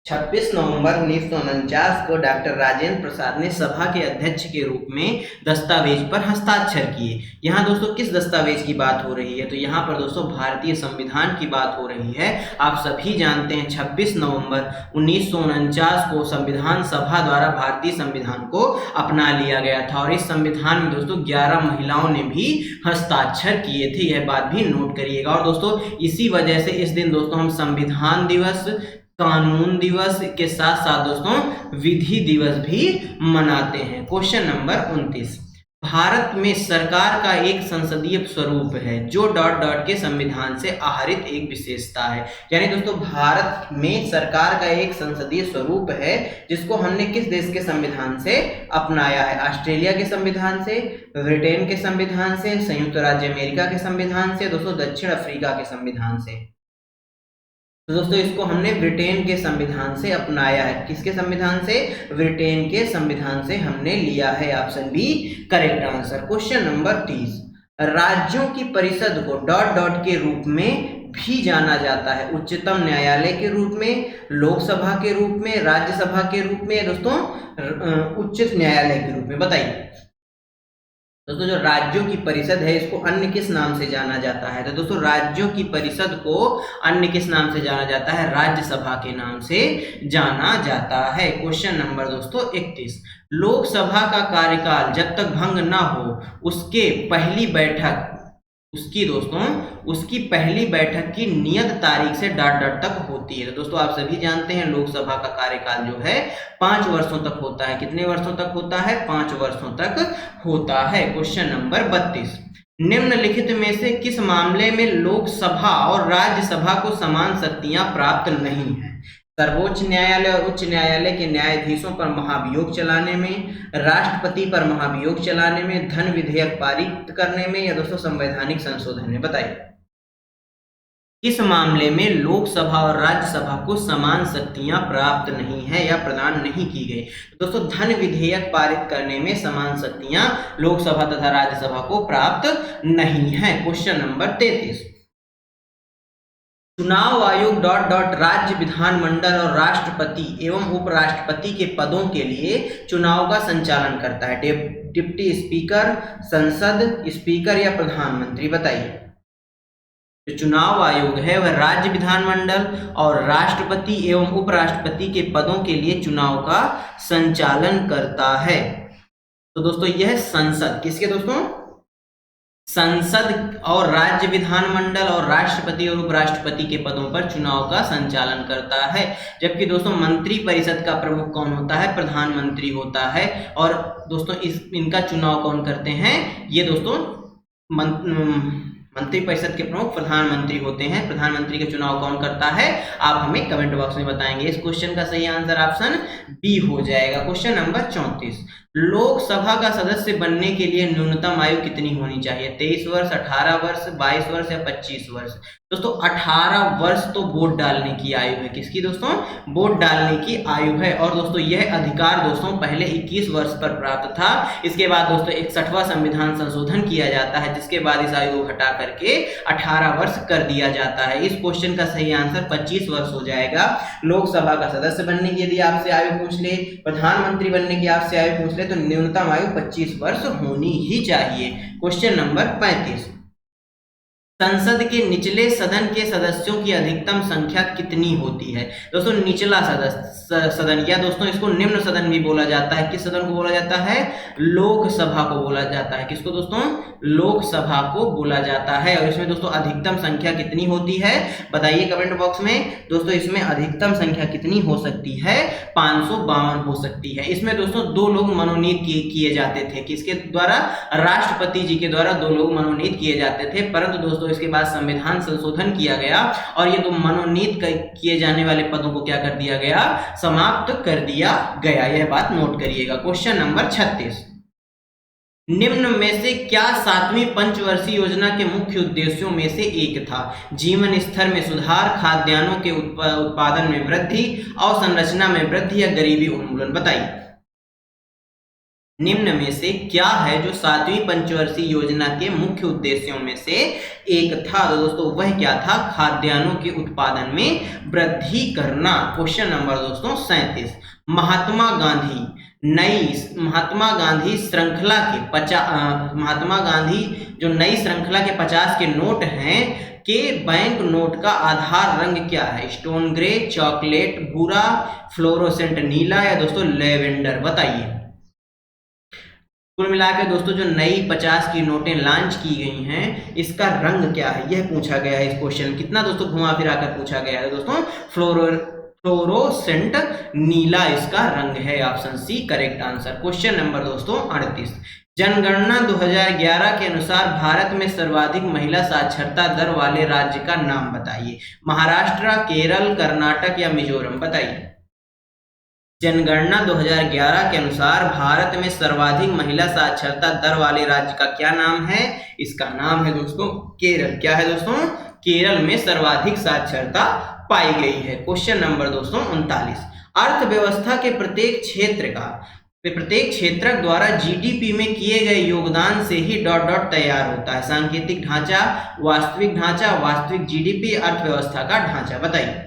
26 नवंबर 1949 को डॉक्टर राजेंद्र प्रसाद ने सभा के अध्यक्ष के रूप में दस्तावेज पर हस्ताक्षर किए। यहाँ दोस्तों किस दस्तावेज की बात हो रही है? तो यहाँ पर दोस्तों भारतीय संविधान की बात हो रही है। आप सभी जानते हैं 26 नवंबर 1949 को संविधान सभा द्वारा भारतीय संविधान को अपना लिया गया था और इस संविधान में दोस्तों 11 महिलाओं ने भी हस्ताक्षर किए थे। यह बात भी नोट करिएगा। और दोस्तों इसी वजह से इस दिन दोस्तों हम संविधान दिवस, कानून दिवस के साथ साथ दोस्तों विधि दिवस भी मनाते हैं। क्वेश्चन नंबर 29, भारत में सरकार का एक संसदीय स्वरूप है जो डॉट डॉट के संविधान से आहरित एक विशेषता है। यानी दोस्तों भारत में सरकार का एक संसदीय स्वरूप है जिसको हमने किस देश के संविधान से अपनाया है? ऑस्ट्रेलिया के संविधान से, ब्रिटेन के संविधान से, संयुक्त राज्य अमेरिका के संविधान से, दोस्तों दक्षिण अफ्रीका के संविधान से। तो दोस्तों इसको हमने ब्रिटेन के संविधान से अपनाया है। किसके संविधान से? ब्रिटेन के संविधान से हमने लिया है। Option B correct answer. Question number 30, राज्यों की परिषद को डॉट डॉट के रूप में भी जाना जाता है। उच्चतम न्यायालय के रूप में, लोकसभा के रूप में, राज्यसभा के रूप में, दोस्तों उच्च न्यायालय के रूप में, बताइए दोस्तों। जो राज्यों की परिषद है इसको अन्य किस नाम से जाना जाता है? तो दोस्तों राज्यों की परिषद को अन्य किस नाम से जाना जाता है? राज्यसभा के नाम से जाना जाता है। क्वेश्चन नंबर दोस्तों 31, लोकसभा का कार्यकाल जब तक भंग ना हो उसके पहली बैठक उसकी पहली बैठक की नियत तारीख से डॉट डॉट तक होती है। तो दोस्तों आप सभी जानते हैं लोकसभा का कार्यकाल जो है 5 वर्षों तक होता है। कितने वर्षों तक होता है? 5 वर्षों तक होता है। क्वेश्चन नंबर 32, निम्नलिखित में से किस मामले में लोकसभा और राज्यसभा को समान शक्तियां प्राप्त नहीं है? सर्वोच्च न्यायालय और उच्च न्यायालय के न्यायाधीशों पर महाभियोग चलाने में, राष्ट्रपति पर महाभियोग चलाने में, धन विधेयक पारित करने में या दोस्तों संवैधानिक संशोधन में, बताइए किस मामले में लोकसभा और राज्यसभा को समान शक्तियां प्राप्त नहीं है या प्रदान नहीं की गई? दोस्तों धन विधेयक पारित करने में समान शक्तियां लोकसभा तथा राज्यसभा को प्राप्त नहीं है। क्वेश्चन नंबर 33, चुनाव आयोग डॉट डॉट राज्य विधानमंडल और राष्ट्रपति एवं उपराष्ट्रपति के पदों के लिए चुनाव का संचालन करता है। डिप्टी स्पीकर, संसद, स्पीकर या प्रधानमंत्री, बताइए। जो चुनाव आयोग है वह राज्य विधानमंडल और राष्ट्रपति एवं उपराष्ट्रपति के पदों के लिए चुनाव का संचालन करता है। तो दोस्तों यह संसद, किसके दोस्तों? संसद और राज्य विधानमंडल और राष्ट्रपति और उपराष्ट्रपति के पदों पर चुनाव का संचालन करता है। जबकि दोस्तों मंत्री परिषद का प्रमुख कौन होता है? प्रधानमंत्री होता है। और दोस्तों इनका चुनाव कौन करते हैं? ये दोस्तों मंत्री परिषद के प्रमुख प्रधानमंत्री होते हैं। प्रधानमंत्री का चुनाव कौन करता है? आप हमें कमेंट बॉक्स में बताएंगे। इस क्वेश्चन का सही आंसर ऑप्शन बी हो जाएगा। क्वेश्चन नंबर 34, लोकसभा का सदस्य बनने के लिए न्यूनतम आयु कितनी होनी चाहिए? 23 वर्ष, 18 वर्ष, 22 वर्ष या 25 वर्ष? दोस्तों 18 वर्ष तो वोट डालने की आयु है। किसकी दोस्तों? वोट डालने की आयु है। और दोस्तों यह अधिकार दोस्तों पहले 21 वर्ष पर प्राप्त था। इसके बाद दोस्तों 61वां संविधान संशोधन किया जाता है जिसके बाद इस आयु को घटा करके 18 वर्ष कर दिया जाता है। इस क्वेश्चन का सही आंसर 25 वर्ष हो जाएगा। लोकसभा का सदस्य बनने की यदि आपसे आयु पूछ ले, प्रधानमंत्री बनने की आपसे आयु पूछ ले तो न्यूनतम आयु 25 वर्ष होनी ही चाहिए। क्वेश्चन नंबर 35, संसद के निचले सदन के सदस्यों की अधिकतम संख्या कितनी होती है? दोस्तों निचला सदन या दोस्तों इसको निम्न सदन भी बोला जाता है। किस सदन को बोला जाता है? लोकसभा को बोला जाता है। किसको दोस्तों? लोकसभा को बोला जाता है। और इसमें दोस्तों अधिकतम संख्या कितनी होती है बताइए कमेंट बॉक्स में। दोस्तों इसमें अधिकतम संख्या कितनी हो सकती है? 552 हो सकती है। इसमें दोस्तों 2 लोग मनोनीत किए जाते थे। किसके द्वारा? राष्ट्रपति जी के द्वारा 2 लोग मनोनीत किए जाते थे, परंतु दोस्तों इसके बाद संविधान संशोधन किया गया और ये 2 मनोनीत किए जाने वाले पदों को क्या कर दिया गया? समाप्त कर दिया गया। यह बात नोट करिएगा। क्वेश्चन नंबर 36, निम्न में से क्या 7वीं पंचवर्षीय योजना के मुख्य उद्देश्यों में से एक था? जीवन स्तर में सुधार, खाद्यान्नों के उत्पादन में वृद्धि, अवसंरचना में वृद्धि या गरीबी उन्मूलन? बताइए निम्न में से क्या है जो 7वीं पंचवर्षीय योजना के मुख्य उद्देश्यों में से एक था? तो दोस्तों वह क्या था? खाद्यान्नों के उत्पादन में वृद्धि करना। क्वेश्चन नंबर दोस्तों 37, महात्मा गांधी श्रृंखला के 50 महात्मा गांधी जो नई श्रृंखला के 50 के नोट हैं के बैंक नोट का आधार रंग क्या है? स्टोन ग्रे, चॉकलेट भूरा, फ्लोरोसेंट नीला या दोस्तों लेवेंडर? बताइए। कुल मिलाकर दोस्तों जो नई 50 की नोटें लॉन्च की गई हैं इसका रंग क्या है? यह पूछा गया है इस क्वेश्चन में। कितना दोस्तों घुमा फिरा कर पूछा गया है दोस्तों? फ्लोरोसेंट नीला इसका रंग है। Option C correct answer. Question number दोस्तों 38, जनगणना 2011 के अनुसार भारत में सर्वाधिक महिला साक्षरता दर वाले राज्य का नाम बताइए। महाराष्ट्र, केरल, कर्नाटक या मिजोरम? बताइए। जनगणना 2011 के अनुसार भारत में सर्वाधिक महिला साक्षरता दर वाले राज्य का क्या नाम है? इसका नाम है दोस्तों केरल। क्या है दोस्तों? केरल में सर्वाधिक साक्षरता पाई गई है। क्वेश्चन नंबर दोस्तों 39, अर्थव्यवस्था के प्रत्येक क्षेत्रक द्वारा जीडीपी में किए गए योगदान से ही ... तैयार होता है। सांकेतिक ढांचा, वास्तविक जीडीपी, अर्थव्यवस्था का ढांचा? बताइए।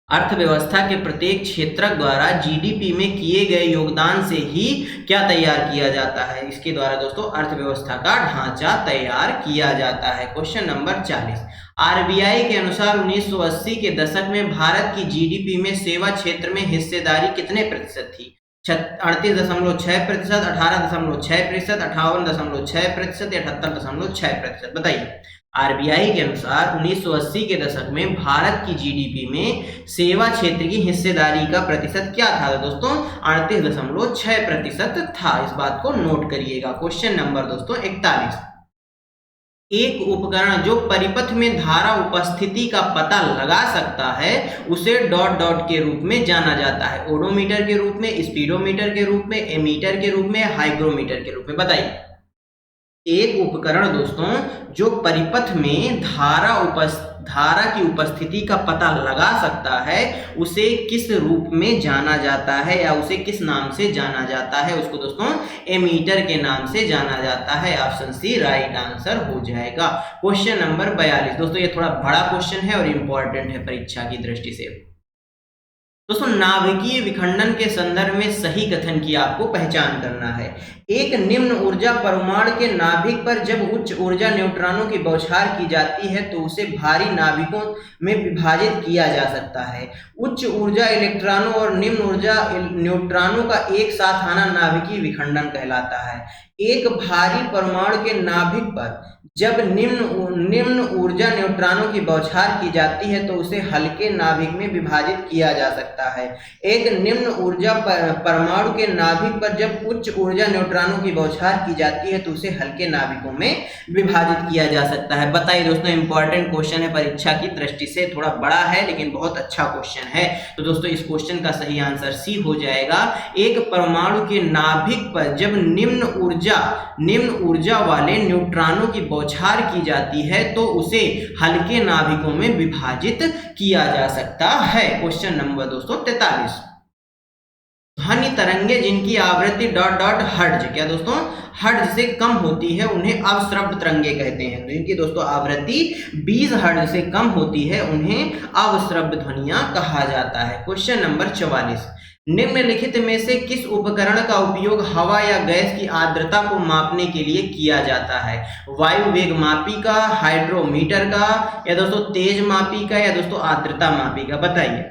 अर्थव्यवस्था के प्रत्येक क्षेत्रक द्वारा जीडीपी में किए गए योगदान से ही क्या तैयार किया जाता है? इसके द्वारा दोस्तों अर्थव्यवस्था का ढांचा तैयार किया जाता है। क्वेश्चन नंबर 40, आरबीआई के अनुसार 1980 के दशक में भारत की जीडीपी में सेवा क्षेत्र में हिस्सेदारी कितने प्रतिशत थी? 38.6%, 18.6%, 58.6% या 78.6%? बताइए। आरबीआई के अनुसार 1980 के दशक में भारत की जीडीपी में सेवा क्षेत्र की हिस्सेदारी का प्रतिशत क्या था? दोस्तों 38.6% था। इस बात को नोट करिएगा। क्वेश्चन नंबर दोस्तों 41, एक उपकरण जो परिपथ में धारा उपस्थिति का पता लगा सकता है उसे ... के रूप में जाना जाता है। ओडोमीटर के रूप में, स्पीडोमीटर के रूप में, एमीटर के रूप में, हाइग्रोमीटर के रूप में? बताइए। एक उपकरण दोस्तों जो परिपथ में धारा की उपस्थिति का पता लगा सकता है उसे किस रूप में जाना जाता है या उसे किस नाम से जाना जाता है? उसको दोस्तों एमीटर के नाम से जाना जाता है। ऑप्शन सी राइट आंसर हो जाएगा। क्वेश्चन नंबर 42 दोस्तों ये थोड़ा बड़ा क्वेश्चन है और इंपॉर्टेंट है परीक्षा की दृष्टि से। दोस्तों नाभिकीय विखंडन के संदर्भ में सही कथन की आपको पहचान करना है। एक निम्न ऊर्जा परमाणु के नाभिक पर जब उच्च ऊर्जा न्यूट्रॉनों की बौछार की जाती है तो उसे भारी नाभिकों में विभाजित किया जा सकता है। उच्च ऊर्जा इलेक्ट्रॉनों और निम्न ऊर्जा न्यूट्रॉनों का एक साथ आना नाभिकीय विखंडन कहलाता है। एक भारी परमाणु के नाभिक पर जब निम्न ऊर्जा न्यूट्रॉनों की बौछार की जाती है तो उसे हल्के नाभिक में विभाजित किया जा सकता है। एक निम्न ऊर्जा परमाणु के नाभिक पर जब उच्च ऊर्जा न्यूट्रॉनों की बौछार की जाती है तो उसे हल्के नाभिकों में विभाजित किया जा सकता है। बताइए दोस्तों इंपॉर्टेंट क्वेश्चन है परीक्षा की दृष्टि से, थोड़ा बड़ा है लेकिन बहुत अच्छा क्वेश्चन है। तो दोस्तों इस क्वेश्चन का सही आंसर सी हो जाएगा। एक परमाणु के नाभिक पर जब निम्न ऊर्जा वाले न्यूट्रॉनों की बौछार की जाती है तो उसे हल्के नाभिकों में विभाजित किया जा सकता है। क्वेश्चन नंबर दोस्तों 43, ध्वनि तरंगे जिनकी आवृत्ति ... हर्ट्ज, क्या दोस्तों हर्ट्ज से कम होती है उन्हें अवश्रब्द तरंगे कहते हैं। तो इनकी दोस्तों आवृत्ति 20 हर्ट्ज से कम होती है उन्हें अवश्रब्द ध्वनियां कहा जाता है। क्वेश्चन नंबर 44, निम्नलिखित में से किस उपकरण का उपयोग हवा या गैस की आर्द्रता को मापने के लिए किया जाता है? वायु वेग मापी का, हाइड्रोमीटर का, या दोस्तों तेज मापी का, या दोस्तों आर्द्रता मापी का? बताइए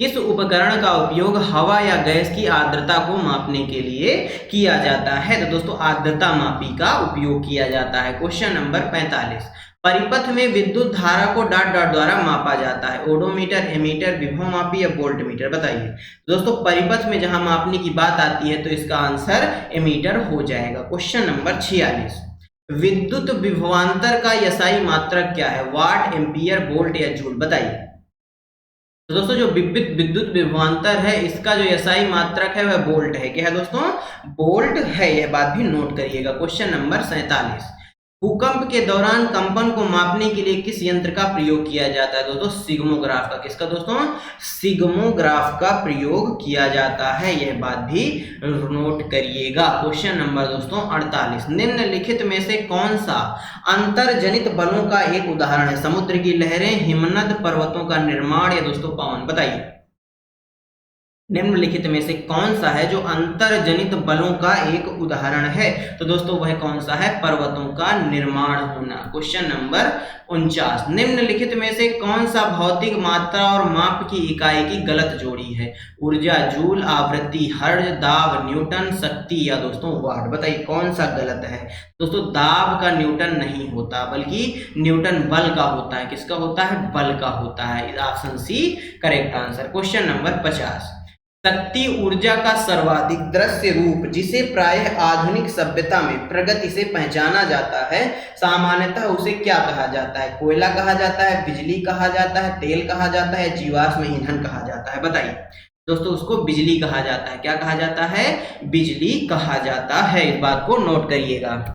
किस उपकरण का उपयोग हवा या गैस की आर्द्रता को मापने के लिए किया जाता है? तो दोस्तों आर्द्रता मापी का उपयोग किया जाता है। क्वेश्चन नंबर 45, परिपथ में विद्युत धारा को डॉट डॉट द्वारा मापा जाता है? ओडोमीटर, एमीटर, विभव मापी या वोल्ट मीटर? बताइए दोस्तों परिपथ में जहां मापने की बात आती है तो इसका आंसर एमीटर हो जाएगा। क्वेश्चन नंबर 46, विद्युत विभवांतर का एसआई मात्रक क्या है? वाट, एम्पियर, वोल्ट या जूल? बताइए। तो दोस्तों जो विद्युत विभवांतर है इसका जो एसआई मात्रक है वह वोल्ट है। क्या है दोस्तों? वोल्ट है। यह बात भी नोट करिएगा। क्वेश्चन नंबर 47, भूकंप के दौरान कंपन को मापने के लिए किस यंत्र का प्रयोग किया जाता है? दोस्तों सिग्मोग्राफ का। किसका दोस्तों? सिग्मोग्राफ का प्रयोग किया जाता है। यह बात भी नोट करिएगा। क्वेश्चन नंबर दोस्तों 48, निम्नलिखित में से कौन सा अंतर्जनित बलों का एक उदाहरण है? समुद्र की लहरें, हिमनद, पर्वतों का निर्माण या दोस्तों पवन? बताइए निम्नलिखित में से कौन सा है जो अंतर्जनित बलों का एक उदाहरण है? तो दोस्तों वह कौन सा है? पर्वतों का निर्माण होना। क्वेश्चन नंबर 49, निम्नलिखित में से कौन सा भौतिक मात्रा और माप की इकाई की गलत जोड़ी है? ऊर्जा जूल, आवृत्ति हर्ट्ज, दाब न्यूटन, शक्ति या दोस्तों वाट? बताइए कौन सा गलत है? दोस्तों दाब का न्यूटन नहीं होता बल्कि न्यूटन बल का होता है। किसका होता है? बल का होता है। Option C correct answer. Question number 50, शक्ति ऊर्जा का सर्वाधिक दृश्य रूप जिसे प्रायः आधुनिक सभ्यता में प्रगति से पहचाना जाता है सामान्यतः उसे क्या कहा जाता है? कोयला कहा जाता है, बिजली कहा जाता है, तेल कहा जाता है, जीवाश्म ईंधन कहा जाता है? बताइए दोस्तों उसको बिजली कहा जाता है। क्या कहा जाता है? बिजली कहा जाता है। इस बात को नोट करिएगा।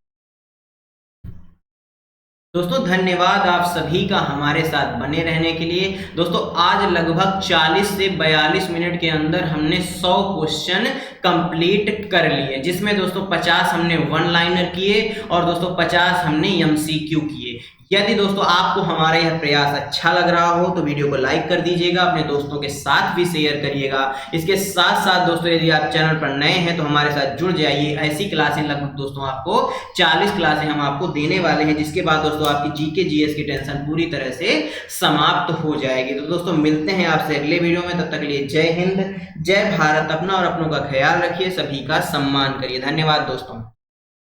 दोस्तों धन्यवाद आप सभी का हमारे साथ बने रहने के लिए। दोस्तों आज लगभग 40 से 42 मिनट के अंदर हमने 100 क्वेश्चन कंप्लीट कर लिए, जिसमें दोस्तों 50 हमने वन लाइनर किए और दोस्तों 50 हमने एमसीक्यू किए। यदि दोस्तों आपको हमारा यह प्रयास अच्छा लग रहा हो तो वीडियो को लाइक कर दीजिएगा, अपने दोस्तों के साथ भी शेयर करिएगा। इसके साथ साथ दोस्तों यदि आप चैनल पर नए हैं तो हमारे साथ जुड़ जाइए। ऐसी क्लासें लगभग दोस्तों आपको 40 क्लासें हम आपको देने वाले हैं, जिसके बाद दोस्तों आपकी जीके जीएस की टेंशन पूरी तरह से समाप्त हो जाएगी। तो दोस्तों मिलते हैं आपसे अगले वीडियो में। तब तक के लिए जय हिंद, जय भारत। अपना और अपनों का ख्याल रखिए, सभी का सम्मान करिए। धन्यवाद दोस्तों।